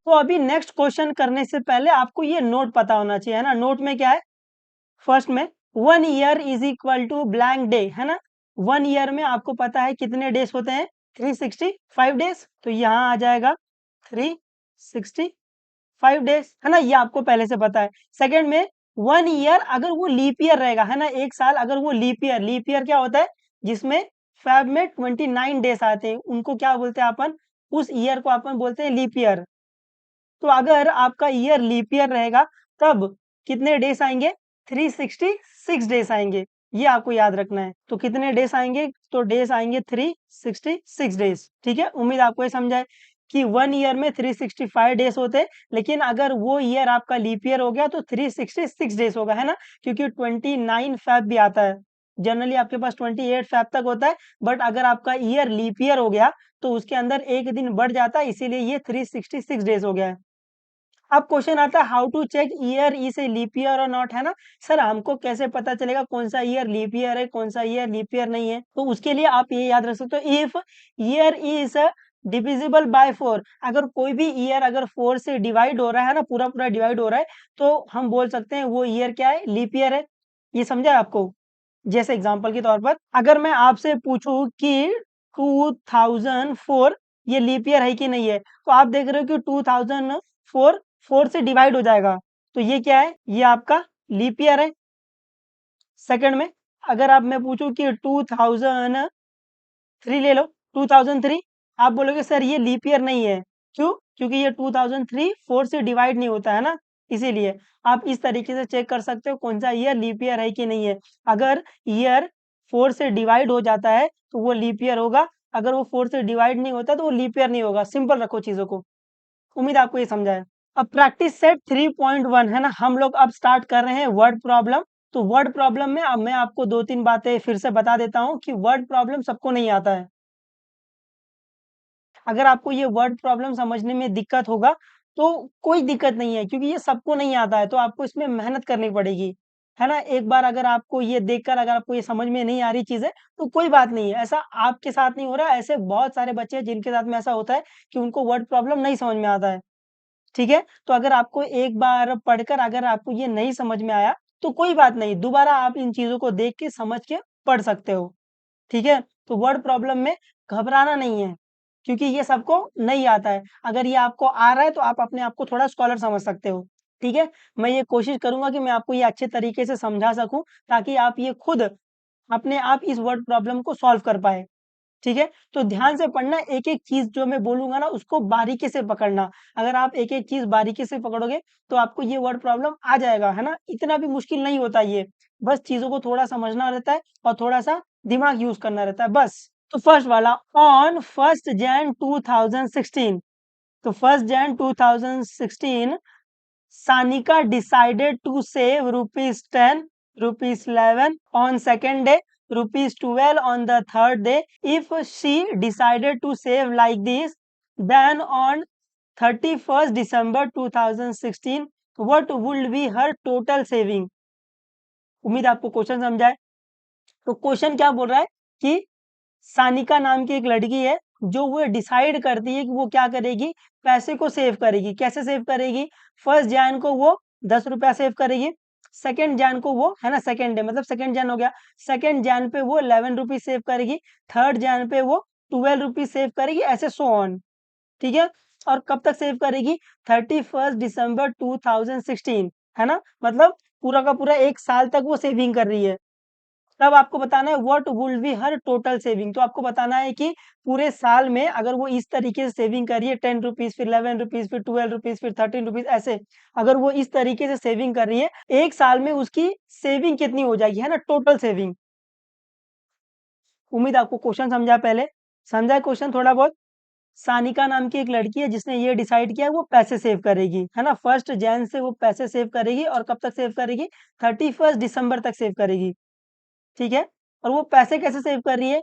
तो अभी next question करने से पहले आपको ये नोट पता होना चाहिए, है ना। नोट में क्या है, फर्स्ट में 1 year is equal to blank day, है ना। 1 ईयर में आपको पता है कितने डेज होते हैं, 365 डेज। तो यहाँ आ जाएगा 365 डेज, है ना, ये आपको पहले से पता है। सेकंड में 1 ईयर अगर वो लीप ईयर रहेगा, है ना, एक साल अगर वो लीप ईयर क्या होता है, जिसमें फेब में 29 डेज आते हैं, उनको क्या बोलते हैं अपन, उस ईयर को अपन बोलते हैं लीप ईयर। तो अगर आपका ईयर लीप ईयर रहेगा तब कितने डेज आएंगे, 366 डेज आएंगे, ये आपको याद रखना है। तो कितने डेज आएंगे, तो डेज आएंगे 366 डेज। ठीक है, उम्मीद आपको ये समझा है कि 1 ईयर में 365 डेज होते हैं, लेकिन अगर वो ईयर आपका लीप ईयर हो गया तो 366 डेज होगा, है ना, क्योंकि 29 फैब भी आता है। जनरली आपके पास 28 फैब तक होता है, बट अगर आपका ईयर लीप ईयर हो गया तो उसके अंदर एक दिन बढ़ जाता है, इसीलिए ये 366 डेज हो गया है। अब क्वेश्चन आता है how to check year is a leap year और नॉट, है ना। सर हमको कैसे पता चलेगा कौन सा ईयर लीप ईयर है, कौन सा ईयर लीप ईयर नहीं है। तो उसके लिए आप ये याद रख सकते हो, if year is divisible by 4, अगर कोई भी ईयर अगर 4 से डिवाइड हो रहा है ना, पूरा पूरा डिवाइड हो रहा है, तो हम बोल सकते हैं वो ईयर क्या है, लीप ईयर है। ये समझा है आपको। जैसे एग्जांपल के तौर पर अगर मैं आपसे पूछूं कि 2004 ये लीप ईयर है कि नहीं है, तो आप देख रहे हो कि 2004 4 से डिवाइड हो जाएगा, तो ये क्या है, ये आपका लीप ईयर है। सेकंड में अगर आप मैं पूछूं कि 2003 ले लो, 2003, आप बोलोगे सर ये लीप ईयर नहीं है, क्यों, क्योंकि ये 2003 4 से डिवाइड नहीं होता है ना, इसीलिए। आप इस तरीके से चेक कर सकते हो कौन सा ईयर लीप ईयर है कि नहीं है। अगर ईयर 4 से डिवाइड हो जाता है तो वो लीप ईयर होगा, अगर वो 4 से डिवाइड नहीं होता तो वो लीप ईयर नहीं होगा। सिंपल रखो चीजों को। उम्मीद आपको ये समझा है। अब प्रैक्टिस सेट 3.1 है ना, हम लोग अब स्टार्ट कर रहे हैं वर्ड प्रॉब्लम। तो वर्ड प्रॉब्लम में अब मैं आपको 2-3 बातें फिर से बता देता हूँ कि वर्ड प्रॉब्लम सबको नहीं आता है। अगर आपको ये वर्ड प्रॉब्लम समझने में दिक्कत होगा तो कोई दिक्कत नहीं है, क्योंकि ये सबको नहीं आता है, तो आपको इसमें मेहनत करनी पड़ेगी, है ना। एक बार अगर आपको ये देखकर अगर आपको ये समझ में नहीं आ रही चीजें तो कोई बात नहीं है, ऐसा आपके साथ नहीं हो रहा, ऐसे बहुत सारे बच्चे हैं जिनके साथ में ऐसा होता है कि उनको वर्ड प्रॉब्लम नहीं समझ में आता है। ठीक है, तो अगर आपको एक बार पढ़कर अगर आपको ये नहीं समझ में आया तो कोई बात नहीं, दोबारा आप इन चीजों को देख के समझ के पढ़ सकते हो। ठीक है, तो वर्ड प्रॉब्लम में घबराना नहीं है, क्योंकि ये सबको नहीं आता है। अगर ये आपको आ रहा है तो आप अपने आप को थोड़ा स्कॉलर समझ सकते हो। ठीक है, मैं ये कोशिश करूंगा कि मैं आपको ये अच्छे तरीके से समझा सकूं, ताकि आप ये खुद अपने आप इस वर्ड प्रॉब्लम को सॉल्व कर पाए। ठीक है, तो ध्यान से पढ़ना, एक एक चीज जो मैं बोलूंगा ना उसको बारीकी से पकड़ना। अगर आप एक एक चीज बारीकी से पकड़ोगे तो आपको ये वर्ड प्रॉब्लम आ जाएगा, है ना। इतना भी मुश्किल नहीं होता ये, बस चीजों को थोड़ा समझना रहता है और थोड़ा सा दिमाग यूज करना रहता है, बस। तो फर्स्ट वाला, ऑन 1 Jan 2016, तो 1 Jan 2016 Sanika decided to save ₹10, ₹11 on second day, ₹12 on the third day. If she decided to save like this, then on 31st December 2016, what would be her total saving? उम्मीद आपको question समझा है। तो question क्या बोल रहा है कि सानिका नाम की एक लड़की है जो वो डिसाइड करती है कि वो क्या करेगी, पैसे को सेव करेगी। कैसे सेव करेगी, 1 Jan को वो 10 रुपया सेव करेगी, 2 Jan को वो, है ना, सेकेंड डे मतलब 2 Jan हो गया, 2 Jan पे वो 11 रुपीज सेव करेगी, 3rd Jan पे वो 12 रुपीज सेव करेगी, ऐसे सो ऑन। ठीक है, और कब तक सेव करेगी, 31st December 2016, है ना, मतलब पूरा का पूरा एक साल तक वो सेविंग कर रही है। तब आपको बताना है what would be her total saving, तो आपको बताना है कि पूरे साल में अगर वो इस तरीके से सेविंग कर रही है, 10 रुपीज, फिर 11 रुपीज, फिर 12 रुपीज, फिर 13 रुपीज, ऐसे अगर वो इस तरीके से सेविंग कर रही है, एक साल में उसकी सेविंग कितनी हो जाएगी, है ना, टोटल सेविंग। उम्मीद आपको क्वेश्चन समझा, पहले समझा है क्वेश्चन थोड़ा बहुत। सानिका नाम की एक लड़की है जिसने ये डिसाइड किया वो पैसे सेव करेगी, है ना, 1 Jan से वो पैसे सेव करेगी, और कब तक सेव करेगी, 31st December तक सेव करेगी। ठीक है, और वो पैसे कैसे सेव कर रही है,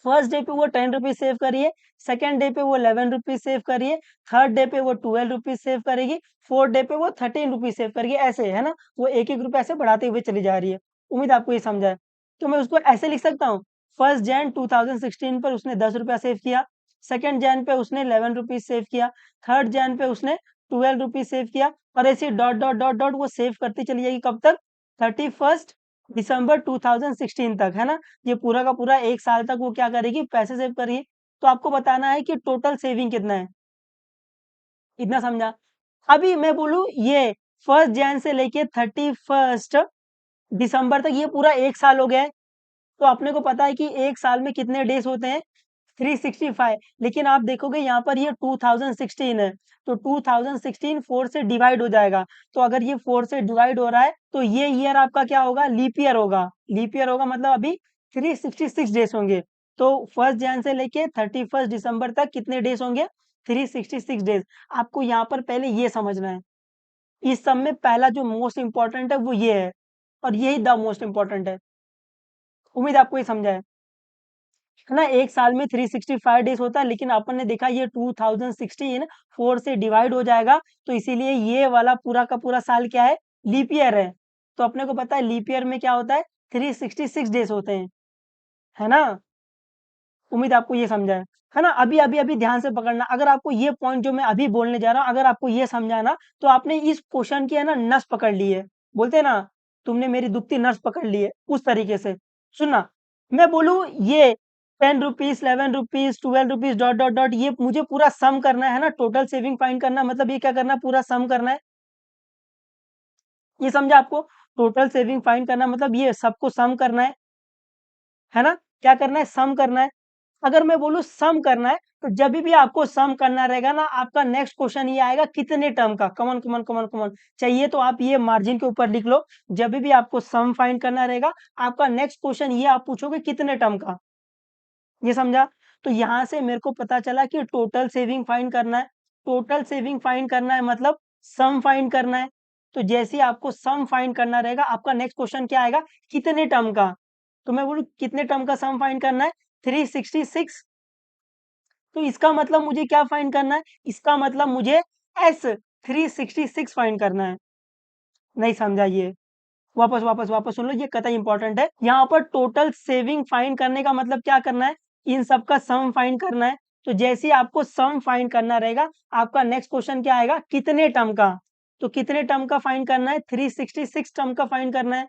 फर्स्ट डे पे वो 10 रुपीज सेव करिए, सेकेंड डे पे वो 11 रुपीज सेव करिए, थर्ड डे पे वो 12 रुपीज सेव करेगी, फोर्थ डे पे वो 13 रुपीज सेव करेगी, ऐसे, है ना, वो एक एक रुपया ऐसे बढ़ाते हुए चली जा रही है। उम्मीद आपको ये समझा है। तो मैं उसको ऐसे लिख सकता हूँ, 1 Jan 2016 पर उसने 10 रुपया सेव किया, 2 जैन पे उसने 11 रुपीज सेव किया, 3 जैन पे उसने 12 रुपीज सेव किया, और ऐसे डॉट डॉट डॉट डॉट वो सेव करती चली जाएगी कब तक? 31 दिसंबर 2016 तक, है ना? ये पूरा का पूरा 1 साल तक वो क्या करेगी? पैसे सेव करेगी। तो आपको बताना है कि टोटल सेविंग कितना है। इतना समझा? अभी मैं बोलूँ ये 1 जैन से लेके 31 दिसंबर तक ये पूरा 1 साल हो गया है। तो अपने को पता है कि 1 साल में कितने डेज़ होते हैं? 365, लेकिन आप देखोगे यहाँ पर ये 2016 है, तो 2016 4 से डिवाइड हो जाएगा। तो अगर ये 4 से डिवाइड हो रहा है, तो ये ईयर आपका क्या होगा? लीप ईयर होगा। लीप ईयर होगा मतलब अभी 366 डेज़ होंगे। तो 1 जैन से लेके 31 दिसंबर तक कितने डेज़ होंगे? 366 डेज़। आपको यहाँ पर पहले ये समझना है। इस सब में पहला जो मोस्ट इम्पोर्टेंट है वो ये है, और यही द मोस्ट इम्पोर्टेंट है। उम्मीद आपको ये समझा है ना? 1 साल में 365 डेज़ होता है, लेकिन अपन ने देखा ये 2016 4 से डिवाइड हो जाएगा, तो इसीलिए ये वाला पूरा का पूरा साल क्या है? लीप ईयर है। तो अपने को पता है लीप ईयर में क्या होता है? 366 डेज़ होते हैं, है ना? उम्मीद आपको ये समझा है ना? अभी ध्यान से पकड़ना, अगर आपको ये पॉइंट जो मैं अभी बोलने जा रहा हूँ, अगर आपको ये समझा ना, तो आपने इस क्वेश्चन की है ना नस पकड़ ली है। बोलते हैं ना, तुमने मेरी दुखती नस पकड़ ली है, उस तरीके से। सुनना, मैं बोलूँ ये 10 rupees, 11 rupees, 12 rupees dot, dot, dot ये मुझे पूरा सम करना है ना, टोटल सेविंग फाइंड करना मतलब ये क्या करना है? पूरा सम करना है। ये समझा आपको? टोटल सेविंग फाइंड करना मतलब ये सबको सम करना है ना? क्या करना है? सम करना है। अगर मैं बोलूँ सम करना है, तो जभी भी आपको सम करना रहेगा ना, आपका नेक्स्ट क्वेश्चन ये आएगा कितने टर्म का? Come on, come on, come on, come on. चाहिए तो आप ये मार्जिन के ऊपर लिख लो, जभी भी आपको सम फाइंड करना रहेगा, आपका नेक्स्ट क्वेश्चन ये आप पूछोगे कितने टर्म का? ये समझा? तो यहाँ से मेरे को पता चला कि टोटल सेविंग फाइंड करना है। टोटल सेविंग फाइंड करना है मतलब सम फाइंड करना है। तो जैसे ही आपको सम फाइंड करना रहेगा, आपका नेक्स्ट क्वेश्चन क्या आएगा? कितने टर्म का? तो मैं बोलूँ कितने टर्म का सम फाइंड करना है? 366। तो इसका मतलब मुझे क्या फाइंड करना है? इसका मतलब मुझे एस 366 फाइंड करना है। नहीं समझा ये? वापस सुन लो, ये कतई इंपॉर्टेंट है। यहाँ पर टोटल सेविंग फाइंड करने का मतलब क्या करना है? इन सब का सम फाइंड करना है। तो जैसे ही आपको सम फाइंड करना रहेगा, आपका नेक्स्ट क्वेश्चन क्या आएगा? कितने टर्म का? तो कितने टर्म का फाइंड करना है? 366 टर्म का फाइंड करना है।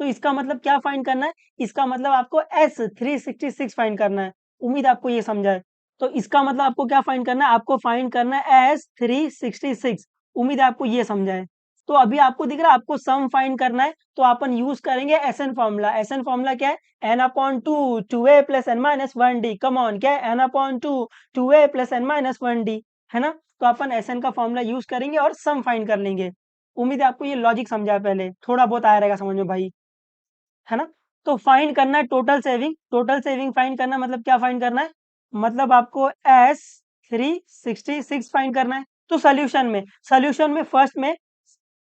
तो इसका मतलब क्या फाइंड करना है? इसका मतलब आपको एस 366 फाइंड करना है। उम्मीद आपको ये समझा है। तो इसका मतलब आपको क्या फाइंड करना है? आपको फाइंड करना है एस 366। उम्मीद है आपको ये समझा है। तो अभी आपको दिख रहा है आपको सम फाइंड करना है, तो अपन यूज करेंगे एसएन फॉर्मूला। एसएन फॉर्मूला क्या है? N upon two, two a plus n minus one d. Come on, क्या है? N upon two, two a plus n minus one d, है ना? तो अपन एसएन का फॉर्मूला यूज करेंगे और सम फाइंड कर लेंगे। उम्मीद है आपको ये लॉजिक समझा है, पहले थोड़ा बहुत आया रहेगा समझ में भाई, है ना? तो फाइंड करना है total saving. Total saving find करना मतलब क्या फाइंड करना है? मतलब आपको एस 366 फाइंड करना है। तो सॉल्यूशन में फर्स्ट में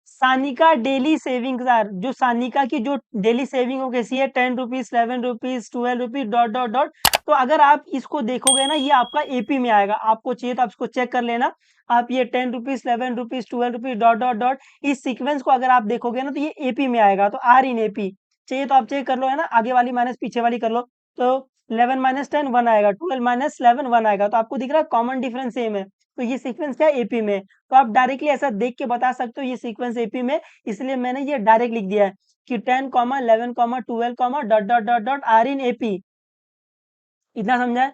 सानिका डेली सेविंग्स आर, जो सानिका की जो डेली सेविंग हो कैसी है? 10 rupees, 11 rupees, 12 rupees dot dot dot. तो अगर आप इसको देखोगे ना, ये आपका एपी में आएगा। आपको चाहिए तो आप इसको चेक कर लेना। आप ये 10 rupees, 11 rupees, 12 rupees dot dot dot, इस सीक्वेंस को अगर आप देखोगे ना, तो ये एपी में आएगा। तो आर इन एपी चाहिए तो आप चेक कर लो, है ना? आगे वाली माइनस पीछे वाली कर लो। तो 11 माइनस 10 1 आएगा, 12 माइनस 11 1 आएगा। तो आपको दिख रहा है कॉमन डिफरेंस सेम है। तो ये सीक्वेंस क्या है? एपी में। तो आप डायरेक्टली ऐसा देख के बता सकते हो ये सीक्वेंस एपी में, इसलिए मैंने ये डायरेक्ट लिख दिया है कि 10 11 12 dot dot dot dot are in AP. इतना समझा है?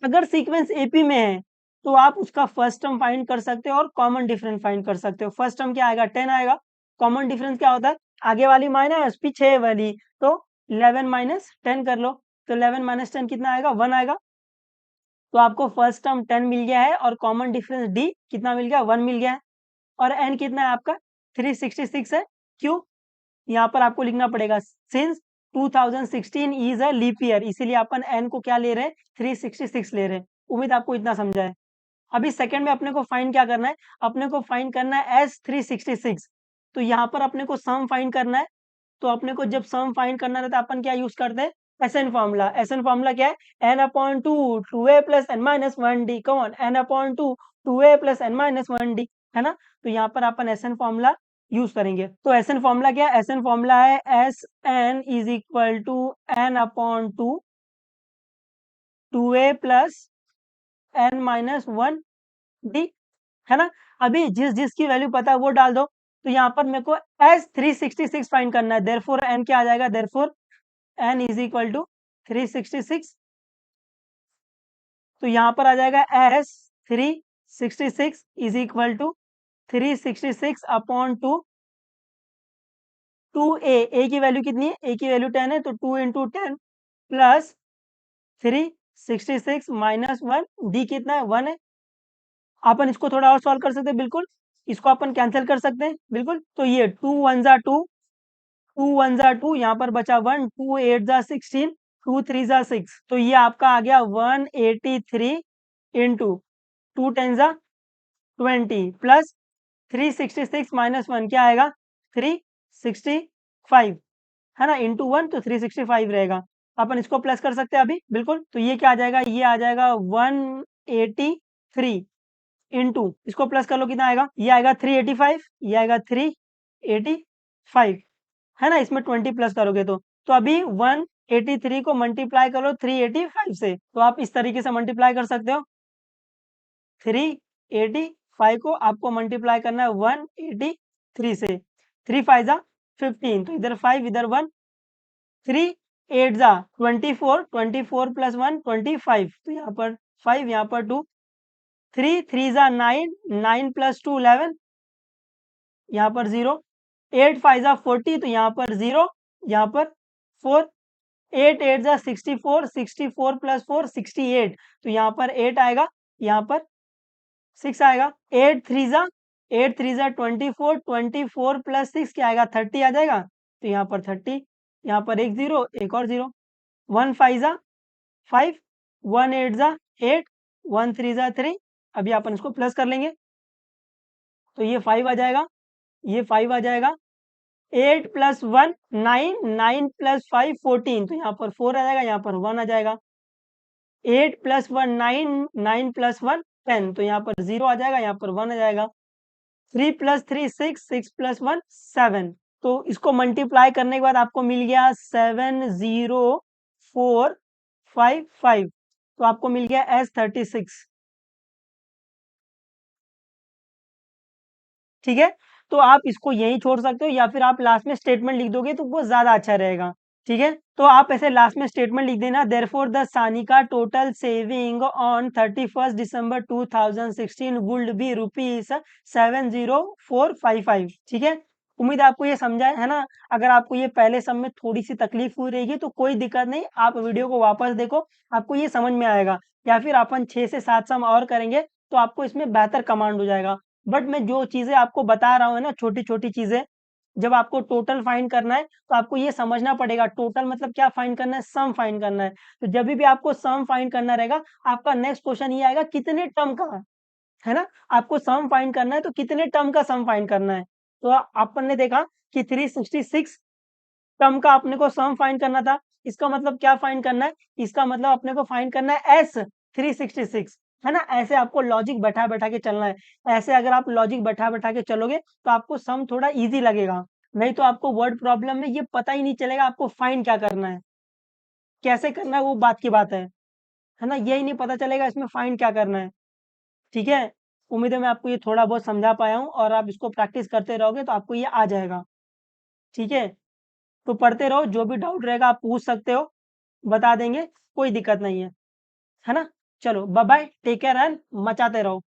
अगर सीक्वेंस एपी में है, तो आप उसका फर्स्ट टर्म फाइंड कर सकते हो और कॉमन डिफरेंस फाइंड कर सकते हो। फर्स्ट टर्म क्या आएगा? 10 आएगा। कॉमन डिफरेंस क्या होता है? आगे वाली माइनस पीछे वाली। तो 11 माइनस 10 कर लो। तो 11 माइनस 10 कितना आएगा? 1 आएगा। तो आपको फर्स्ट टर्म 10 मिल गया है और कॉमन डिफरेंस डी कितना मिल गया? 1 मिल गया है। और एन कितना है आपका? 366 है। क्यों? यहाँ पर आपको लिखना पड़ेगा since 2016 is a leap year, इसीलिए अपन एन को क्या ले रहे हैं? 366 ले रहे हैं। उम्मीद आपको इतना समझा है। अभी सेकंड में अपने को फाइंड क्या करना है? अपने को फाइंड करना है एस 366। तो यहाँ पर अपने को सम फाइंड करना है। तो अपने को जब सम फाइंड करना रहता है, अपन क्या यूज करते हैं? SN formula. एसएन फॉर्मूला क्या है? N upon two, two a plus n minus one d. Come on, n upon two, two a plus n minus one d, है ना? तो यहाँ पर अपन एसएन फॉर्मूला यूज करेंगे। तो एसएन फॉर्मूला क्या है? एसएन फॉर्मूला है s n is equal to n upon two, two a plus n minus 1 d, है ना। अभी जिसकी वैल्यू पता है वो डाल दो। तो यहाँ पर मेरे को एस 366 फाइंड करना है, देयरफॉर एन क्या आ जाएगा, therefore n is equal to 366। तो यहाँ पर आ जाएगा s 366 is equal to 366 upon two a की वैल्यू कितनी है, ए की वैल्यू 10 है, तो 2 इंटू 10 प्लस 366 माइनस 1 डी कितना है, 1 है। अपन इसको थोड़ा और सॉल्व कर सकते हैं, बिल्कुल इसको अपन कैंसिल कर सकते हैं, बिल्कुल। तो ये 2 1 जा 2, 2 1 जा 2, यहाँ पर बचा 1, 2 8 जा 16, 2 3 जा 6, तो ये आपका आ गया 183 इंटू 2 10 जा 20 प्लस 366 माइनस 1 क्या आएगा, 365, है ना, इंटू 1, तो 365 रहेगा। अपन इसको प्लस कर सकते हैं अभी, बिल्कुल। तो ये क्या आ जाएगा, ये आ जाएगा 183 इंटू, इसको प्लस कर लो, कितना आएगा, ये आएगा 385, ये आएगा 385, है ना। इसमें 20 प्लस करोगे तो अभी 183 को मल्टीप्लाई करो 385 से, तो आप इस तरीके से मल्टीप्लाई कर सकते हो। 385 को आपको मल्टीप्लाई करना है 183 से, 3 5 जा 15, तो इधर 5 इधर 1, 3 8 जा 24, 24 प्लस 1 25, तो यहाँ पर 5, यहाँ पर 2, 3 3 जा 9, 9 प्लस 2 11, यहाँ पर 0, 8 5 जा 40, तो यहाँ पर 0, यहाँ पर 4, 8 8 जा 64, 64 प्लस 4 68, तो यहाँ पर 8 आएगा, यहाँ पर 6 आएगा, 8 3 जा 24, 24 प्लस 6 क्या आएगा, 30 आ जाएगा, तो यहाँ पर 30, यहाँ पर एक 0, एक और 0, 1 5 जा 5, 1 8 जा 8, 1 3 जा 3, अभी अपन इसको प्लस कर लेंगे, तो ये 5 आ जाएगा, ये 5 आ जाएगा, 8 प्लस 1 9, 9 प्लस 5 14, तो यहाँ पर 4 आ जाएगा, यहाँ पर 1 आ जाएगा, 8 प्लस 1 9, 9 प्लस 1 10, तो यहाँ पर 0 आ जाएगा, यहाँ पर 1 आ जाएगा, 3 प्लस 3 6, 6 प्लस 1 7, तो इसको मल्टीप्लाई करने के बाद आपको मिल गया 70455, तो आपको मिल गया S36, ठीक है। तो आप इसको यहीं छोड़ सकते हो, या फिर आप लास्ट में स्टेटमेंट लिख दोगे तो वो ज्यादा अच्छा रहेगा, ठीक है। तो आप ऐसे लास्ट में स्टेटमेंट लिख देना, therefore the Sanika total saving on 31 December 2016 would be ₹70455, ठीक है। उम्मीद है आपको ये समझा है ना। अगर आपको ये पहले सब में थोड़ी सी तकलीफ हुई रहेगी तो कोई दिक्कत नहीं, आप वीडियो को वापस देखो, आपको ये समझ में आएगा, या फिर अपन 6 से 7 सम और करेंगे तो आपको इसमें बेहतर कमांड हो जाएगा। बट मैं जो चीजें आपको बता रहा हूँ ना, छोटी छोटी चीजें, जब आपको टोटल फाइंड करना है तो आपको ये समझना पड़ेगा, टोटल मतलब क्या फाइंड करना है, सम फाइंड करना है। तो जब भी आपको सम फाइंड करना रहेगा, आपका नेक्स्ट क्वेश्चन ये आएगा कितने टर्म का है ना, आपको सम फाइंड करना है तो कितने टर्म का सम फाइंड करना है। तो अपन ने देखा कि 366 टर्म का अपने को सम फाइंड करना था, इसका मतलब क्या फाइंड करना है, इसका मतलब अपने को फाइंड करना है एस 366, है ना। ऐसे आपको लॉजिक बैठा बैठा के चलना है, ऐसे अगर आप लॉजिक बैठा बैठा के चलोगे तो आपको सम थोड़ा इजी लगेगा, नहीं तो आपको वर्ड प्रॉब्लम में ये पता ही नहीं चलेगा आपको फाइंड क्या करना है, कैसे करना है वो बात की बात है ना, यही नहीं पता चलेगा इसमें फाइंड क्या करना है, ठीक है। उम्मीद है मैं आपको ये थोड़ा बहुत समझा पाया हूँ, और आप इसको प्रैक्टिस करते रहोगे तो आपको ये आ जाएगा, ठीक है। तो पढ़ते रहो, जो भी डाउट रहेगा आप पूछ सकते हो, बता देंगे, कोई दिक्कत नहीं है ना। चलो bye bye, take care and मचाते रहो।